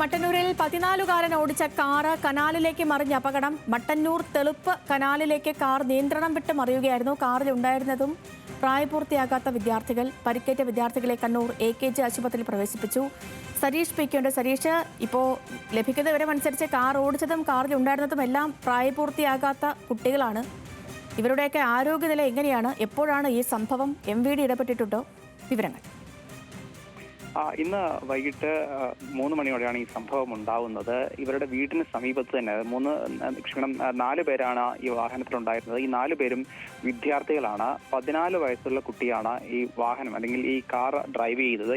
മട്ടന്നൂരിൽ 14കാരൻ ഓടിച്ച കാറ് കനാലിലേക്ക് മറിഞ്ഞ അപകടം. മട്ടന്നൂർ തെളുപ്പ് കനാലിലേക്ക് കാർ നിയന്ത്രണം വിട്ട് മറിയുകയായിരുന്നു. കാറിൽ ഉണ്ടായിരുന്നതും പ്രായപൂർത്തിയാകാത്ത വിദ്യാർത്ഥികൾ. പരിക്കേറ്റ വിദ്യാർത്ഥികളെ കണ്ണൂർ AKG ആശുപത്രിയിൽ പ്രവേശിപ്പിച്ചു. സരീഷ് പിക്കുണ്ട്. സരീഷ്, ഇപ്പോൾ ലഭിക്കുന്ന വിവരമനുസരിച്ച് കാർ ഓടിച്ചതും കാറിൽ ഉണ്ടായിരുന്നതും എല്ലാം പ്രായപൂർത്തിയാകാത്ത കുട്ടികളാണ്. ഇവരുടെയൊക്കെ ആരോഗ്യനില എങ്ങനെയാണ്? എപ്പോഴാണ് ഈ സംഭവം? MVD ഇടപെട്ടിട്ടുണ്ടോ? വിവരങ്ങൾ. ഇന്ന് വൈകിട്ട് 3 മണിയോടെയാണ് ഈ സംഭവം ഉണ്ടാവുന്നത്. ഇവരുടെ വീടിന് സമീപത്ത് തന്നെ 4 പേരാണ് ഈ വാഹനത്തിലുണ്ടായിരുന്നത്. ഈ 4 പേരും വിദ്യാർത്ഥികളാണ്. 14 വയസ്സുള്ള കുട്ടിയാണ് ഈ വാഹനം അല്ലെങ്കിൽ ഈ കാർ ഡ്രൈവ് ചെയ്തത്.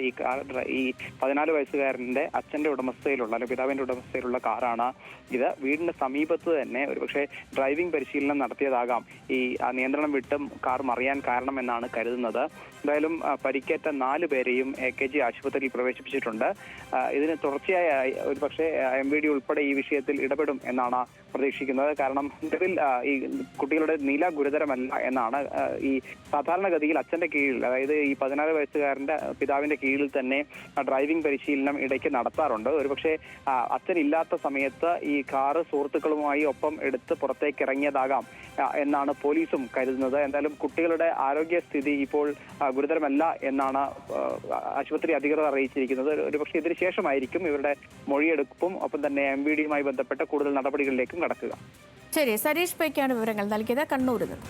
ഈ 14 വയസ്സുകാരൻ്റെ അച്ഛൻ്റെ ഉടമസ്ഥയിലുള്ള അല്ലെങ്കിൽ പിതാവിൻ്റെ ഉടമസ്ഥയിലുള്ള കാറാണ് ഇത്. വീടിന് സമീപത്ത് തന്നെ ഒരുപക്ഷെ ഡ്രൈവിംഗ് പരിശീലനം നടത്തിയതാകാം ഈ നിയന്ത്രണം വിട്ടും കാർ മറിയാൻ കാരണമെന്നാണ് കരുതുന്നത്. എന്തായാലും പരിക്കേറ്റ 4 പേരെയും AKG ആശുപത്രിയിൽ പ്രവേശിപ്പിച്ചിട്ടുണ്ട്. ഇതിന് തുടർച്ചയായ ഒരുപക്ഷെ MVD ഉൾപ്പെടെ ഈ വിഷയത്തിൽ ഇടപെടും എന്നാണ് പ്രതീക്ഷിക്കുന്നത്. കാരണം നിലവിൽ ഈ കുട്ടികളുടെ നില ഗുരുതരമല്ല എന്നാണ്. ഈ സാധാരണഗതിയിൽ അച്ഛൻ്റെ കീഴിൽ, അതായത് ഈ 14 വയസ്സുകാരൻ്റെ പിതാവിൻ്റെ കീഴിൽ തന്നെ ഡ്രൈവിംഗ് പരിശീലനം ഇടയ്ക്ക് നടത്താറുണ്ട്. ഒരുപക്ഷെ അച്ഛൻ ഇല്ലാത്ത സമയത്ത് ഈ കാറ് സുഹൃത്തുക്കളുമായി ഒപ്പം എടുത്ത് പുറത്തേക്ക് ഇറങ്ങിയതാകാം എന്നാണ് പോലീസും കരുതുന്നത്. എന്തായാലും കുട്ടികളുടെ ആരോഗ്യസ്ഥിതി ഇപ്പോൾ ഗുരുതരമല്ല എന്നാണ് ആശുപത്രി അധികൃതർ അറിയിച്ചിരിക്കുന്നത്. ഒരുപക്ഷെ ഇതിന് ശേഷമായിരിക്കും ഇവരുടെ മൊഴിയെടുപ്പും ഒപ്പം തന്നെ MVD യുമായി ബന്ധപ്പെട്ട കൂടുതൽ നടപടികളിലേക്കും കടക്കുക. ശരി, സരീഷ് പൈക്കാണ് വിവരങ്ങൾ നൽകിയത് കണ്ണൂരിൽ നിന്ന്.